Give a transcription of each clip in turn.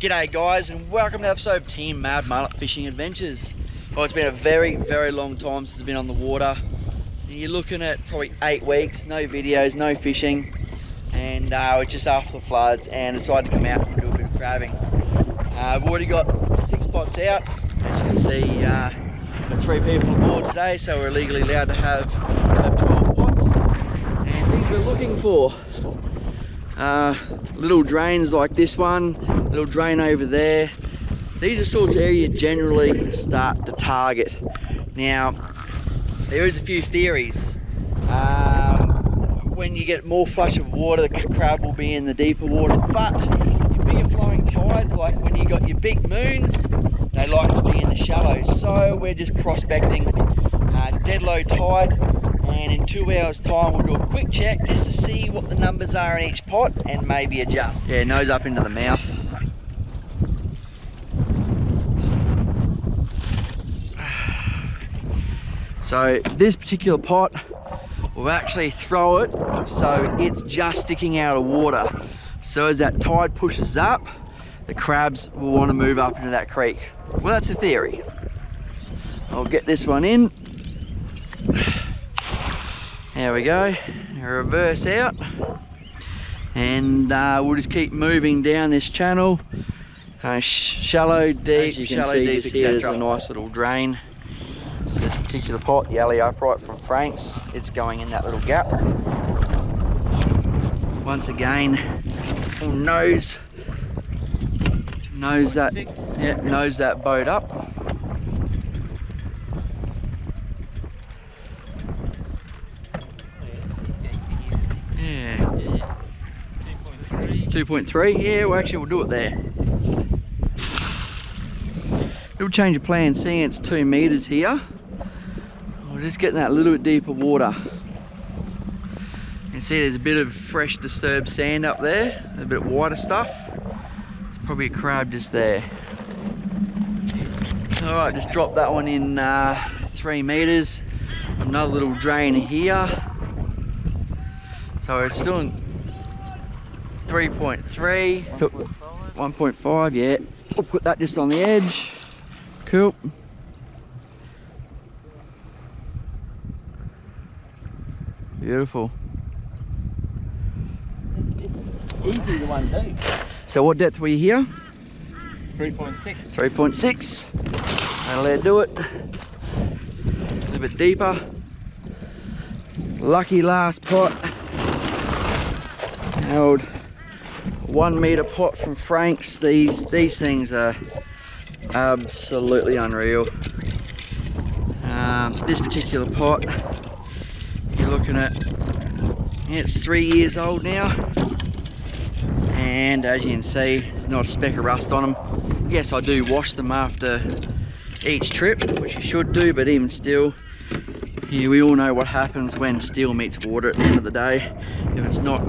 G'day guys, and welcome to the episode of Team Mad Mullet Fishing Adventures. Well, it's been a very long time since I've been on the water. You're looking at probably 8 weeks, no videos, no fishing, and we're just after the floods and decided to come out and do a bit of crabbing. I've already got 6 pots out. As you can see, got 3 people aboard today, so we're legally allowed to have 12 pots. And things we're looking for. Little drains like this one, little drain over there. These are sorts of areas you generally start to target. Now, there is a few theories. When you get more flush of water, the crab will be in the deeper water, but your bigger flowing tides, like when you got your big moons, they like to be in the shallows. So we're just prospecting. It's dead low tide, and in 2 hours time we'll do a quick check just to see what the numbers are in each pot and maybe adjust. Yeah, nose up into the mouth. So this particular pot, we'll actually throw it so it's just sticking out of water. So as that tide pushes up, the crabs will want to move up into that creek. Well, that's the theory. I'll get this one in. There we go, reverse out, and we'll just keep moving down this channel, shallow, deep, shallow, deep, etc. There's a nice little drain. So this particular pot, the alley upright from Frank's, it's going in that little gap. Once again, we'll nose that, yeah, nose that boat up. Yeah, 2.3. Yeah, well, actually we'll do it there. Little change of plan, seeing it's 2 meters here. We're just getting that little bit deeper water. You can see there's a bit of fresh disturbed sand up there, a bit of whiter stuff. It's probably a crab just there. All right, just drop that one in 3 meters. Another little drain here. So it's still in 3.3, 1.5, yeah. We'll put that just on the edge. Cool. Beautiful. It's easy to undo. So what depth were you here? 3.6. 3.6. That'll let do it. A little bit deeper. Lucky last pot. Held 1 meter pot from Frank's. These things are absolutely unreal. This particular pot, you're looking at, yeah, it's 3 years old now, and as you can see, there's not a speck of rust on them. Yes, I do wash them after each trip, which you should do, but even still, yeah, we all know what happens when steel meets water at the end of the day. If it's not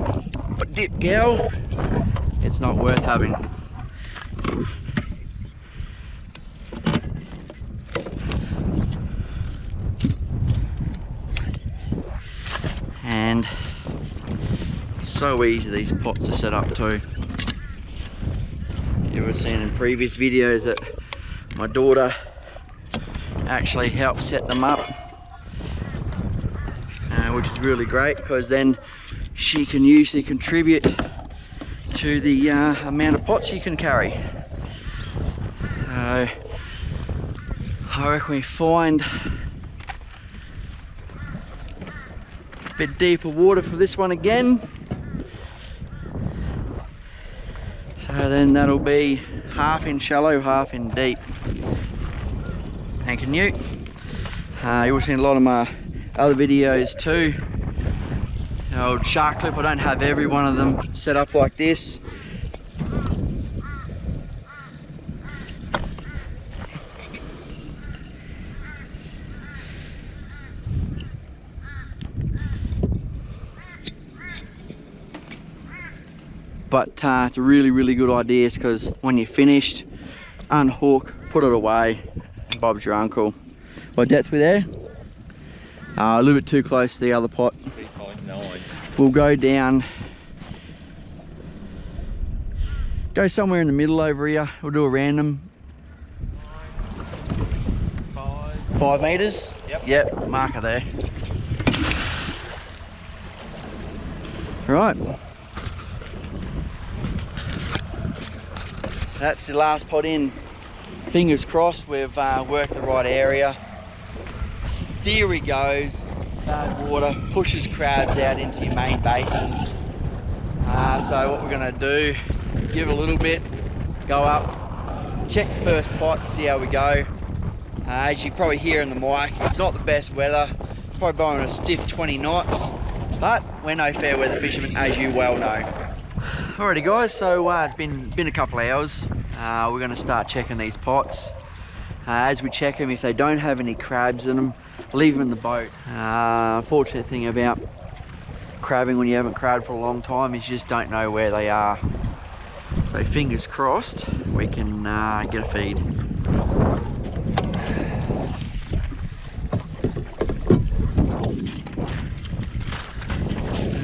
a dip gal, it's not worth having. And so easy these pots to set up too. You were seeing in previous videos that my daughter actually helped set them up, which is really great because then she can usually contribute to the amount of pots you can carry. So I reckon we find a bit deeper water for this one again. So then that'll be half in shallow, half in deep. Thank you. You've seen a lot of my other videos too. The old shark clip, I don't have every one of them set up like this. But it's a really good idea because when you're finished, unhook, put it away, and Bob's your uncle. What depth we there? A little bit too close to the other pot. 3.9. We'll go down Go somewhere in the middle over here. We'll do a random. 5 meters? Yep, marker there. Right. That's the last pot in. Fingers crossed we've worked the right area. Theory goes, bad water pushes crabs out into your main basins. So what we're gonna do, give it a little bit, go up, check the first pot, see how we go. As you can probably hear in the mic, it's not the best weather. It's probably blowing a stiff 20 knots, but we're no fair weather fishermen, as you well know. Alrighty guys, so it's been a couple of hours. We're going to start checking these pots. As we check them, if they don't have any crabs in them, leave them in the boat. Unfortunate thing about crabbing when you haven't crabbed for a long time is you just don't know where they are. So fingers crossed we can get a feed.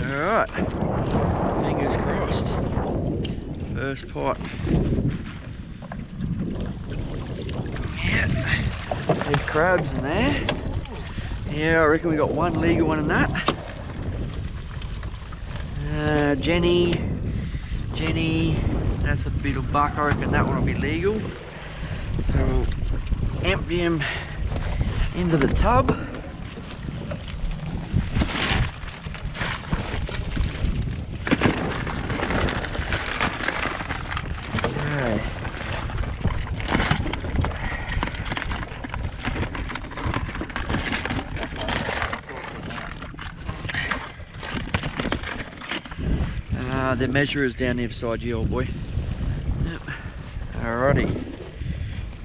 Alright, fingers crossed. First pot. Yeah, there's crabs in there. Yeah, I reckon we got one legal one in that. Jenny, that's a beetle buck. I reckon that one will be legal. So we'll empty him into the tub. The measure is down there beside you, old boy. Yep. Alrighty.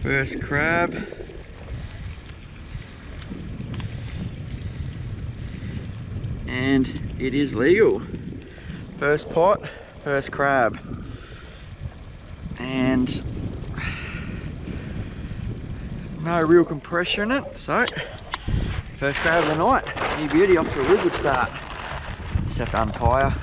First crab. And it is legal. First pot, first crab. And no real compression in it, so first crab of the night. New beauty, off to a real good start. Just have to untie her.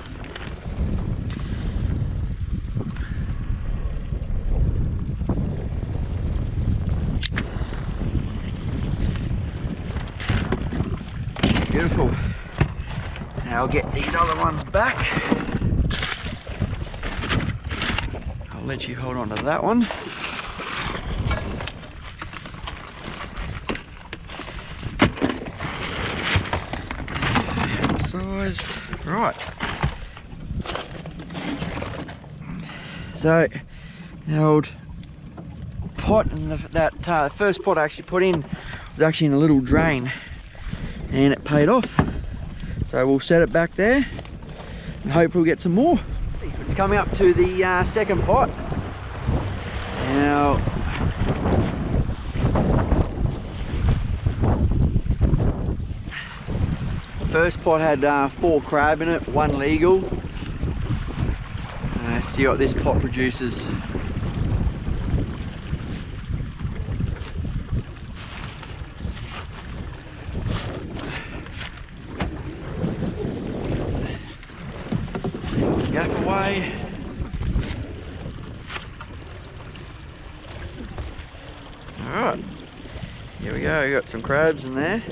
Beautiful. Now I'll get these other ones back. I'll let you hold on to that one. Sized. Right. So the old pot and the first pot I actually put in was actually in a little drain. And it paid off, so we'll set it back there and hopefully we'll get some more. It's coming up to the second pot now. First pot had 4 crab in it, 1 legal. See what this pot produces. Gaff away. Alright, here we go, we got some crabs in there.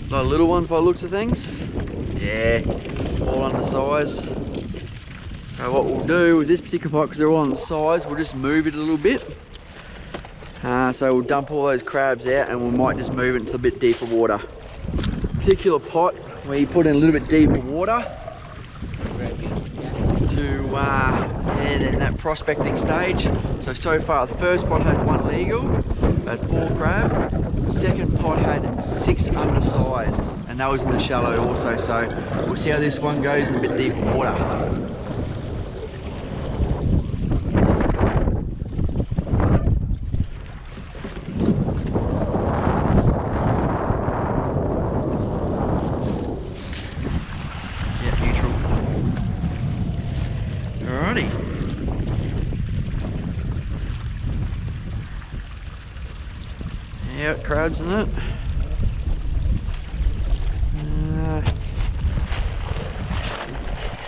A lot of little ones by the looks of things. Yeah, all undersized. So what we'll do with this particular pot, because they're all on the size, we'll just move it a little bit. So we'll dump all those crabs out and we might just move it into a bit deeper water. Particular pot where you put in a little bit deeper water to in that prospecting stage. So far the first pot had 1 legal, had 4 crab. Second pot had 6 undersized, and that was in the shallow also. So we'll see how this one goes in a bit deeper water. Yeah, crabs in it.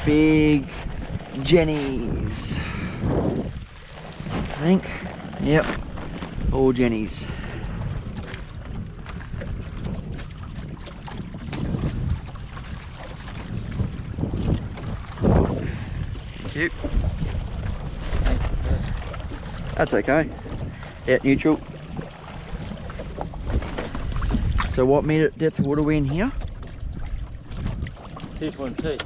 big jennies. I think. Yep. All jennies. Cute. That's okay. Yeah, neutral. So what meter depth of water are we in here? 2.2.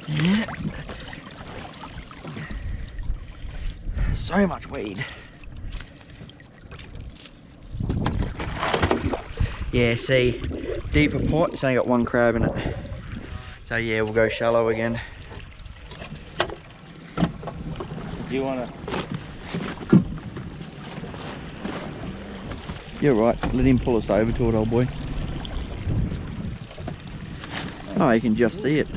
Yeah. So much weed. Yeah, see, deeper pot, it's only got one crab in it. So yeah, we'll go shallow again. Do you want to? You're right, let him pull us over to it, old boy. Oh, you can just see it.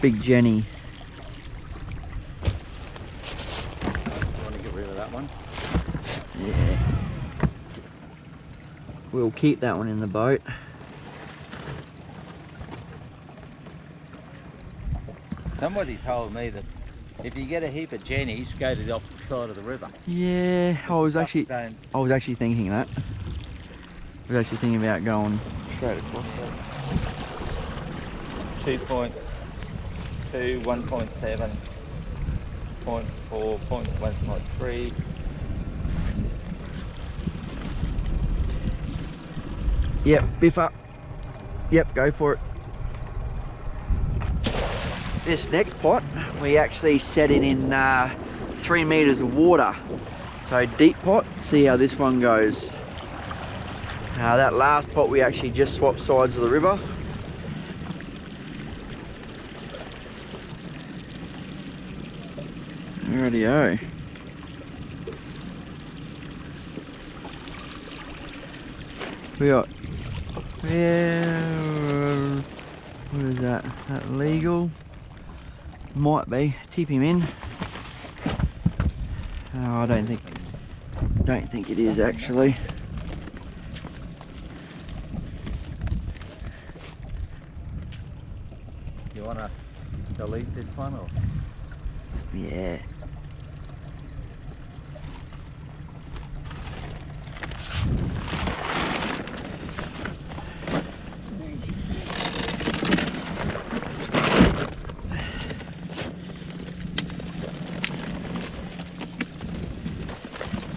Big Jenny. Want to get rid of that one? Yeah. We'll keep that one in the boat. Somebody told me that if you get a heap of jennies, go to the opposite side of the river. Yeah, I was actually Don't. thinking that. I was actually thinking about going straight across that. 2.2, 1.7, 0.4, 1.3. Yep, biff up. Yep, go for it. This next pot, we actually set it in 3 meters of water. So deep pot, see how this one goes. That last pot we actually just swapped sides of the river. Rightio. We got, yeah, what is that? That legal? Might be. Tip him in. Oh, I don't think it is actually. You want to delete this one or? Yeah.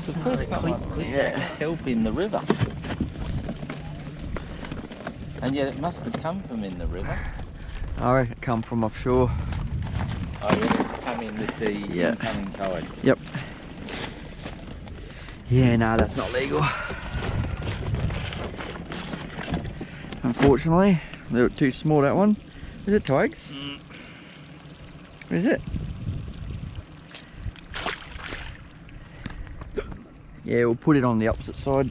The first time I've seen kelp in the river. And yet it must have come from in the river. I reckon it come from offshore. Oh, yeah, it's come in with the incoming tide. Yep. Yeah, no, that's not legal. Unfortunately, a little too small, that one. Is it twigs? Is it? Yeah, we'll put it on the opposite side.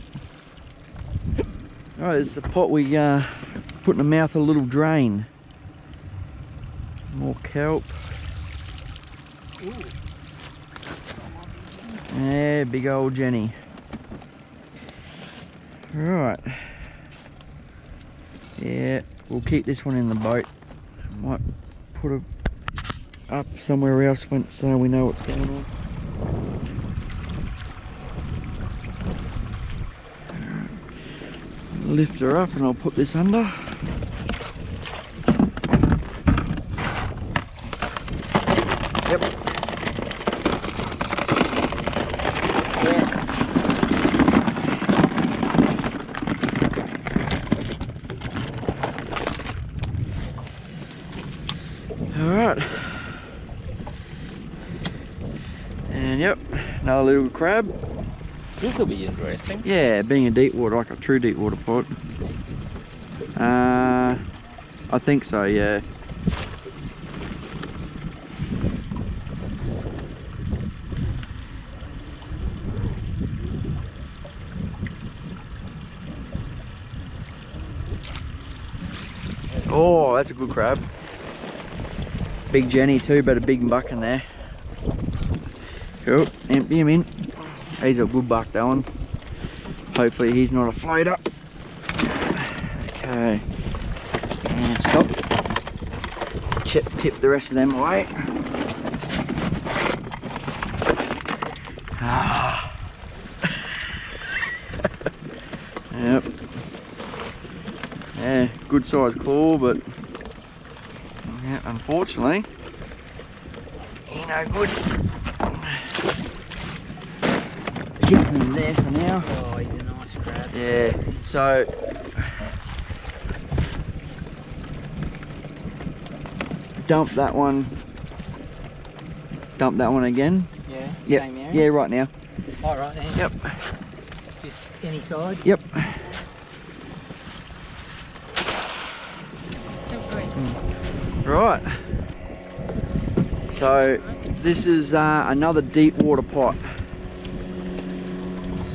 Alright, it's the pot we put in the mouth of a little drain. More kelp. Ooh. Yeah, big old Jenny. Right. Yeah, we'll keep this one in the boat. Might put it up somewhere else once we know what's going on. Lift her up and I'll put this under. Yep. Alright. And yep, another little crab. This will be interesting. Yeah, being a deep water, like a true deep water pot. I think so, yeah. Oh, that's a good crab. Big Jenny too, but a big buck in there. Cool, empty him in. He's a good buck, that one. Hopefully he's not a floater. Okay. And stop. Tip the rest of them away. Ah. Yep. Yeah, good sized claw, but yeah, unfortunately, he no good. Keeping him there for now. Oh, he's a nice crab. Yeah, so dump that one again. Yeah, Yep. same area? Yeah, right now. All right then. Yep. Just any side? Yep. Still green. Right. So this is another deep water pot.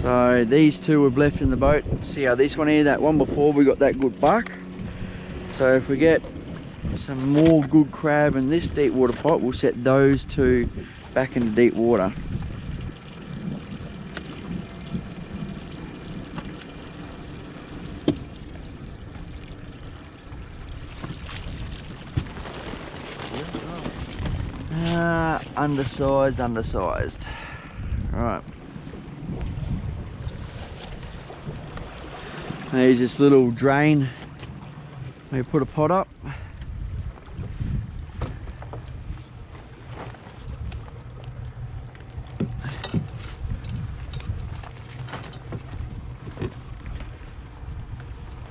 So these two we've left in the boat. See how this one here, that one before, we got that good buck. So if we get some more good crab in this deep water pot, we'll set those two back into deep water. Undersized. Right. There's this little drain. We put a pot up.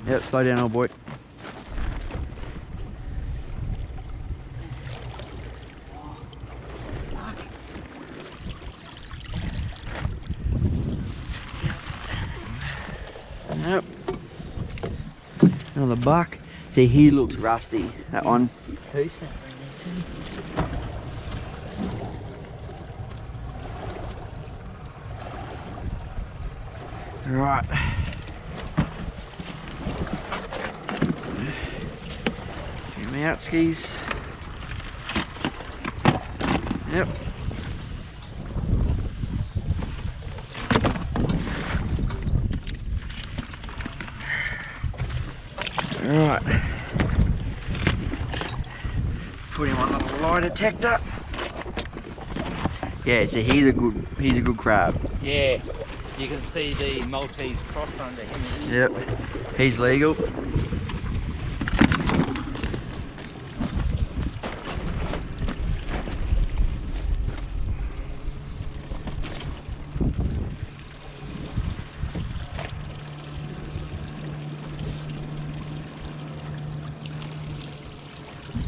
Yep, slow down, old boy. Yep. Another buck. See, he looks rusty, that one. Who's that? Right. Few Moutskis. Yep. Right. Put him on the lie detector. Yeah, so he's a good crab. Yeah, you can see the Maltese cross under him. Yep, he's legal.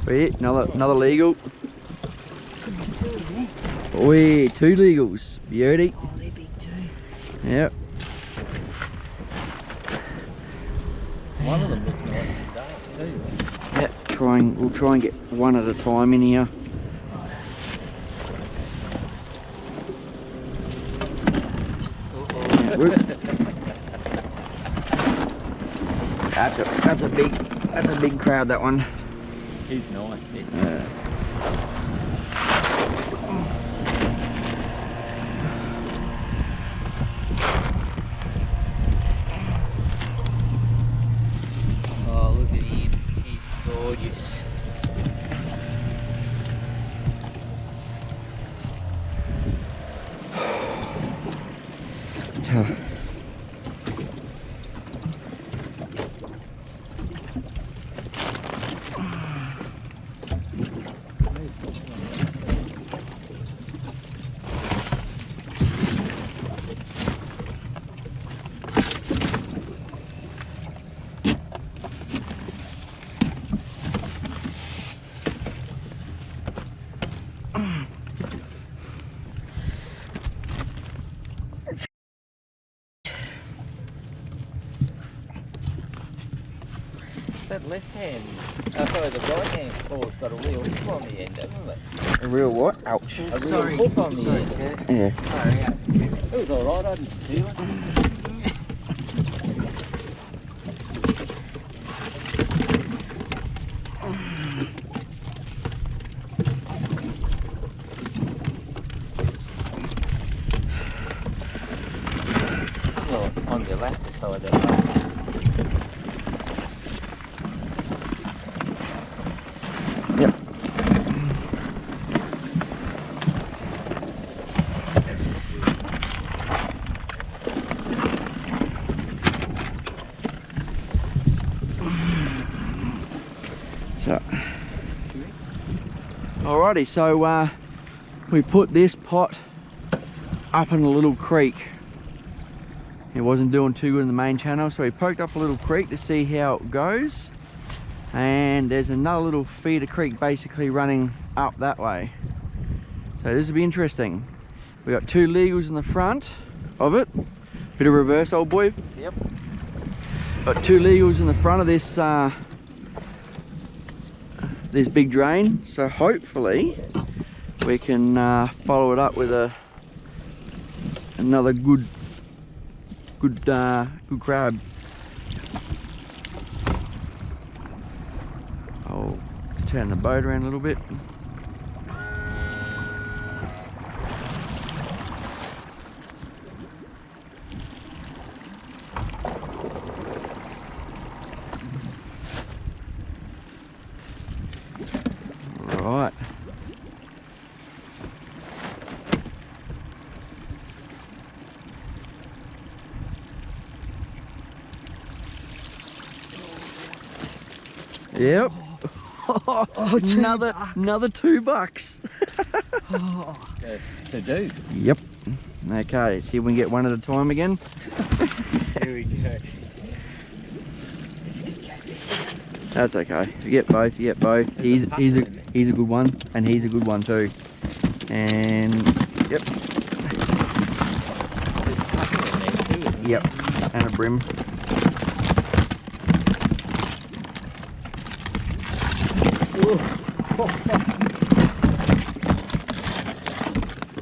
Wait, another legal. Oi, two legals. Beauty. Oh, they're big too. Yep. One of them looks nice today too. Yep. We'll try and get one at a time in here. Yeah, whoop. That's a big crab, that one. He's nice, isn't he? Yeah. Oh, look at him. He's gorgeous. That left hand, sorry, the right hand claw's got a real hook on the end, hasn't it? A real what? Ouch. A real hook on the end. Yeah. Sorry. It was alright, I didn't feel it. or on your left side of the boat. Yep. So, alrighty, so we put this pot up in a little creek. It wasn't doing too good in the main channel, so we poked up a little creek to see how it goes. And there's another little feeder creek basically running up that way. So this will be interesting. We got 2 legals in the front of it. Bit of reverse, old boy. Yep. Got 2 legals in the front of this this big drain. So hopefully we can follow it up with another good crab. I'll turn the boat around a little bit. Right. Yep. Oh, another $2. To do. Yep. Okay, see if we can get one at a time again. There we go. That's okay. If you get both, you get both. He's a good one, and he's a good one too. And yep. There's a couple in there too, isn't there? Yep. And a brim.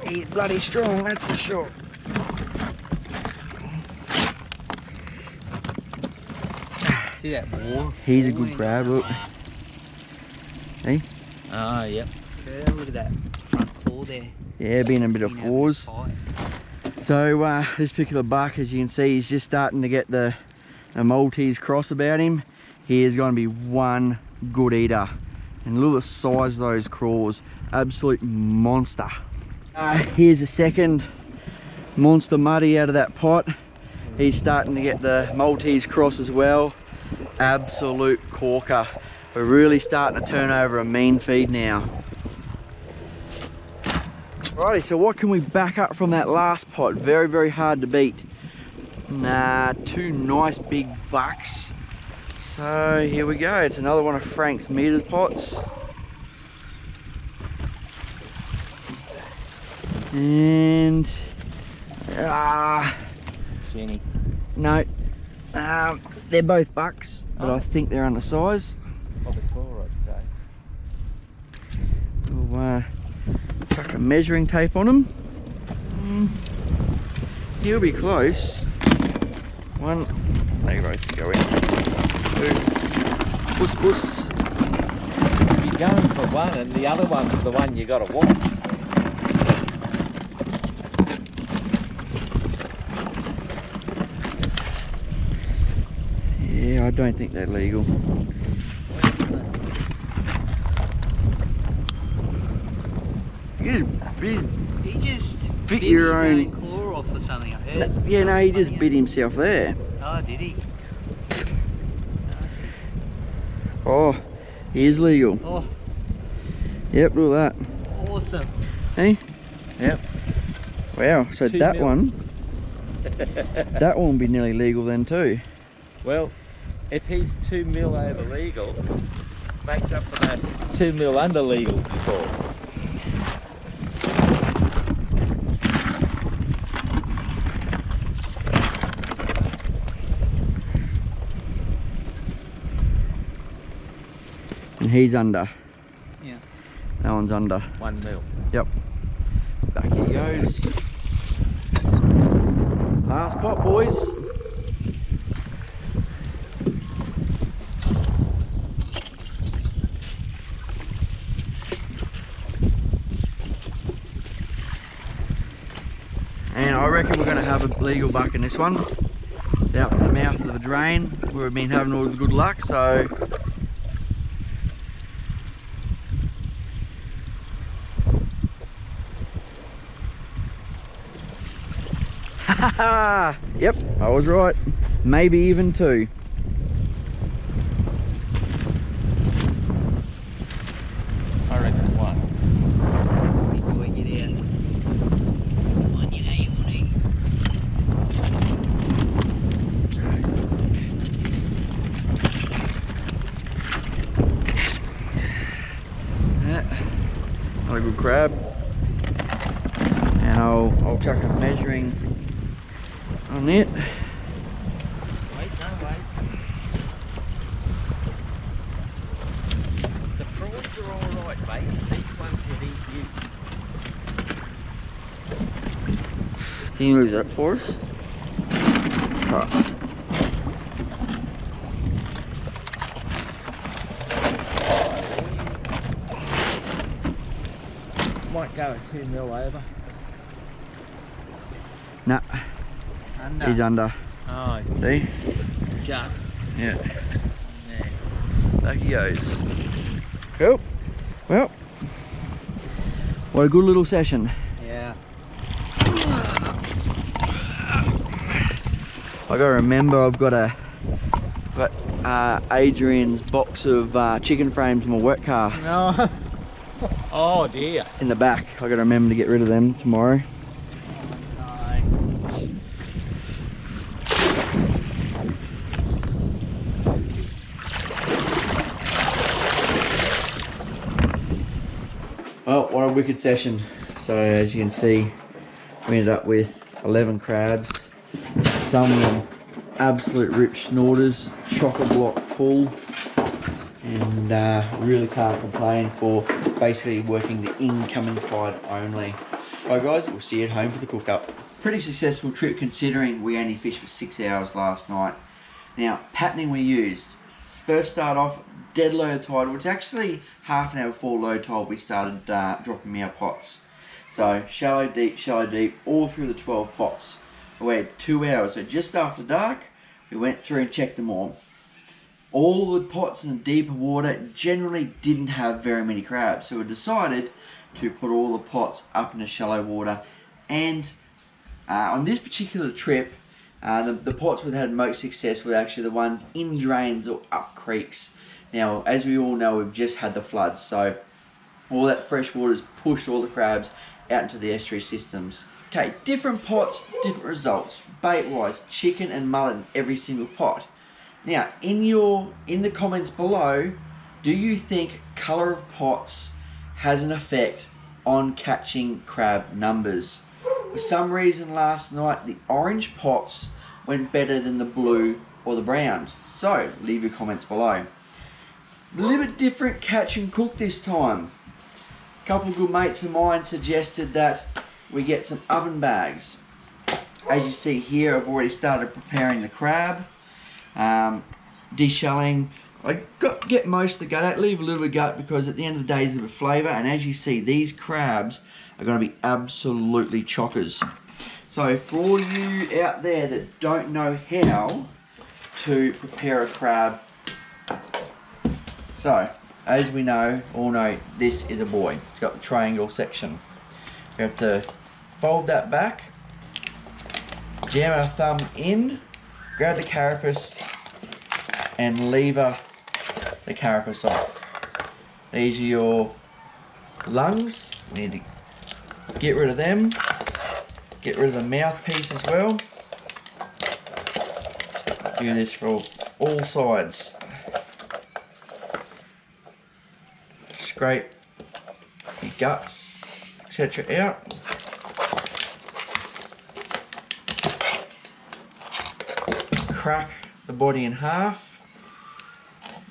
He's bloody strong, that's for sure. See that more? He's a good crab, look. Hey? Ah, yep. Yeah, look at that front claw there. Yeah, being a bit of Being a pause. fight. So this particular buck, as you can see, he's just starting to get the Maltese cross about him. He is going to be one good eater. And look at the size of those craws. Absolute monster. Here's a second monster muddy out of that pot. He's starting to get the Maltese cross as well. Absolute corker. We're really starting to turn over a mean feed now. Righty, so what can we back up from that last pot? Very, very hard to beat. Nah, 2 nice big bucks. So here we go. It's another one of Frank's meter pots. And Jenny. no, they're both bucks, but I think they're undersized. Of the claw, I'd say. We'll chuck a measuring tape on them. He'll be close. 1, they both go in. 2, puss puss. You're going for one, and the other one's the one you got to watch. Yeah, I don't think they're legal. He just bit your his own claw off or something, I heard. Yeah, no, he just bit himself there. Oh, did he? Nasty. Oh, he is legal. Oh, Yep, look at that. awesome. Hey? Yep. Wow, so 2 that mil. one, that one will be nearly legal then too. Well, if he's 2 mil over legal, makes up for that 2 mil under legal before. And he's under. Yeah. That one's under. 1 mil. Yep. Back he goes. Last pot, boys. And I reckon we're going to have a legal buck in this one. It's out from the mouth of the drain where we've been having all the good luck, so yep, I was right. Maybe even 2. I reckon 1. Need to work it out. Come on, you know you want to. Yeah, not a good crab. And I'll chuck a measuring on it. Wait, no, wait. The prawns are alright, mate. Each one's within you. Can you move that for us? Right. Might go a 2 mil over. Nah, Under. he's under. Oh, See? Just. Yeah. Yeah. Back he goes. Cool. Well, what a good little session. Yeah. I gotta remember I've got Adrian's box of chicken frames in my work car No. oh dear. in the back. I gotta remember to get rid of them tomorrow. Well, what a wicked session. So as you can see, we ended up with 11 crabs, some of them absolute rich snorters, chock-a-block full, and really can't complain for basically working the incoming tide only. Alright guys, we'll see you at home for the cook-up. Pretty successful trip considering we only fished for 6 hours last night. Now, patterning we used. First start off, dead low tide, which actually half an hour before low tide we started dropping our pots. So shallow, deep, all through the 12 pots. We had 2 hours, so just after dark, we went through and checked them all. All the pots in the deeper water generally didn't have very many crabs, so we decided to put all the pots up in the shallow water. And on this particular trip, the pots we've had most success were actually the ones in drains or up creeks. Now, as we all know, we've just had the floods, so all that fresh water has pushed all the crabs out into the estuary systems. Okay, different pots, different results. Bait-wise, chicken and mullet in every single pot. Now, in the comments below, do you think colour of pots has an effect on catching crab numbers? For some reason last night, the orange pots went better than the blue or the browns. So, leave your comments below. A little bit different catch and cook this time. A couple of good mates of mine suggested that we get some oven bags. As you see here, I've already started preparing the crab. Deshelling. I get most of the gut out, leave a little bit of gut because at the end of the day it's a bit of flavour, and as you see, these crabs are going to be absolutely chockers. So for all you out there that don't know how to prepare a crab, so as we all know, this is a boy. It's got the triangle section. We have to fold that back, jam our thumb in, grab the carapace and lever the carapace off. These are your lungs. We need to get rid of them. Get rid of the mouthpiece as well. Do this for all sides. Scrape your guts, etc. out. Crack the body in half.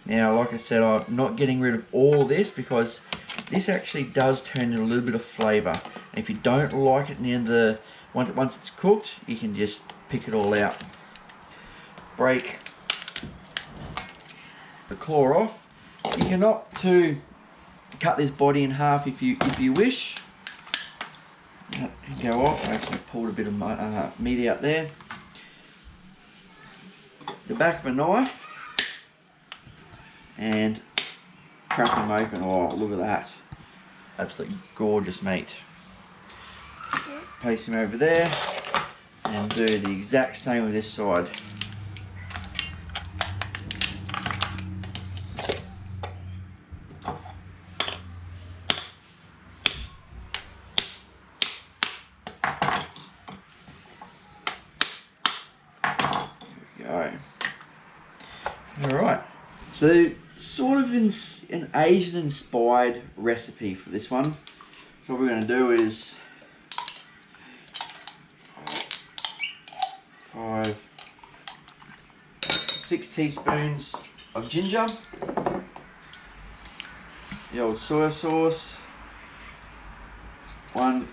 Now, like I said, I'm not getting rid of all this because this actually does turn into a little bit of flavour. And if you don't like it in the end of the, once it's cooked, you can just pick it all out. Break the claw off. You can opt to cut this body in half if you wish. Go off. I actually pulled a bit of meat out there. the back of a knife and crack them open. Oh, look at that. Absolutely gorgeous meat. Place them over there and do the exact same with this side. Alright, so sort of an Asian inspired recipe for this one. So what we're going to do is 6 teaspoons of ginger, the old soy sauce, 1,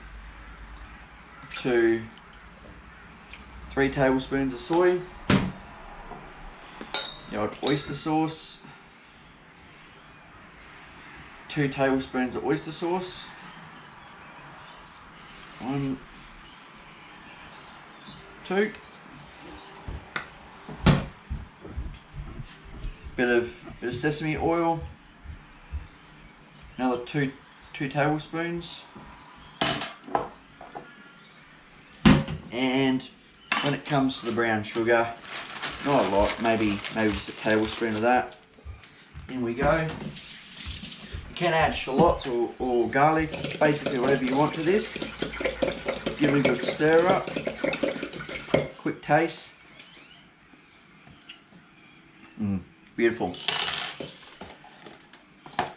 2, 3 tablespoons of soy, the old oyster sauce, 2 tablespoons of oyster sauce, 1, 2, bit of sesame oil, another 2 tablespoons, and when it comes to the brown sugar, not a lot, maybe just a tablespoon of that. In we go. You can add shallots or garlic, basically whatever you want to this. Give it a good stir up. Quick taste. Beautiful.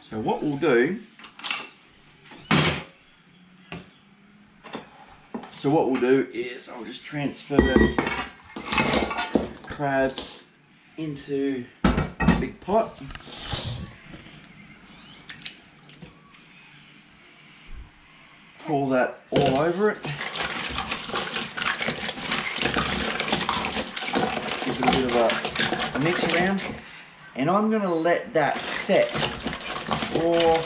So what we'll do, is I'll just transfer crabs into a big pot. Pour that all over it. Give it a bit of a mix around. And I'm going to let that set, or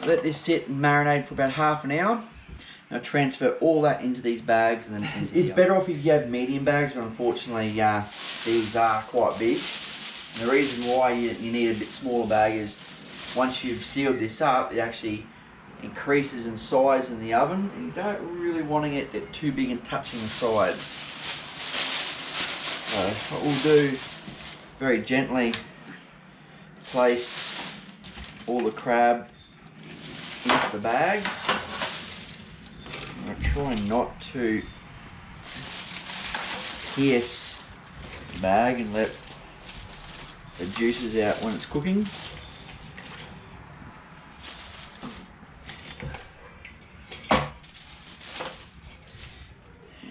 let this sit and marinate for about half an hour. I'll transfer all that into these bags, and then it's better off if you have medium bags, but unfortunately these are quite big. And the reason why you need a bit smaller bag is once you've sealed this up, it actually increases in size in the oven, and you don't really want to get it too big and touching the sides. So what we'll do, very gently place all the crab into the bags. I'm trying not to pierce the bag and let the juices out when it's cooking.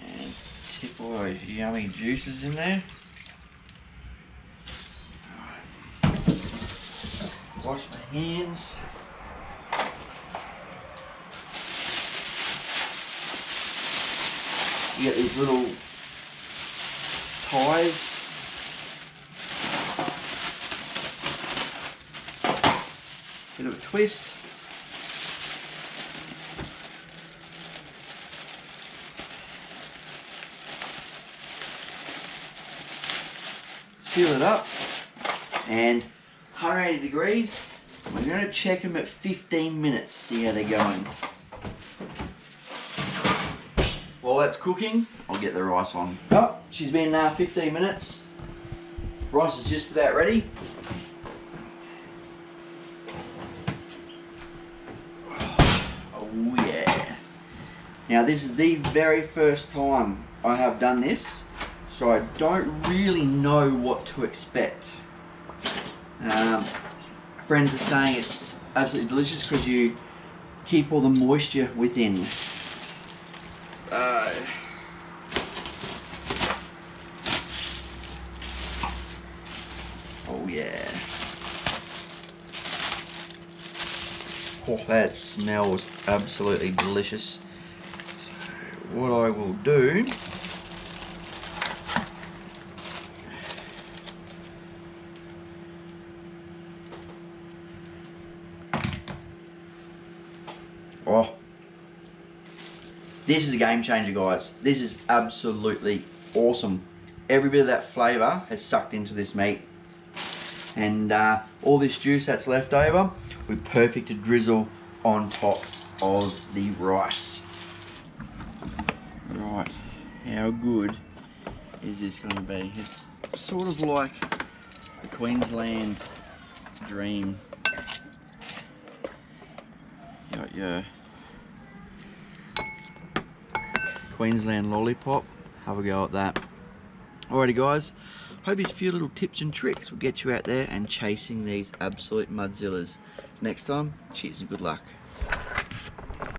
And tip all those yummy juices in there. Wash my hands. You get these little ties. Bit of a twist. Seal it up, and 180 degrees. We're going to check them at 15 minutes, see how they're going. While that's cooking, I'll get the rice on. Oh, she's been 15 minutes. Rice is just about ready. Oh yeah. Now this is the very first time I have done this, so I don't really know what to expect. Friends are saying it's absolutely delicious because you keep all the moisture within. Oh yeah. Oh, that smells absolutely delicious. So what I will do, oh, this is a game changer, guys. This is absolutely awesome. every bit of that flavour has sucked into this meat. And all this juice that's left over will be perfect to drizzle on top of the rice. Right, how good is this going to be? It's sort of like the Queensland dream. Got your Queensland lollipop. Have a go at that. Alrighty guys, hope these few little tips and tricks will get you out there and chasing these absolute mudzillas. Next time, cheers and good luck.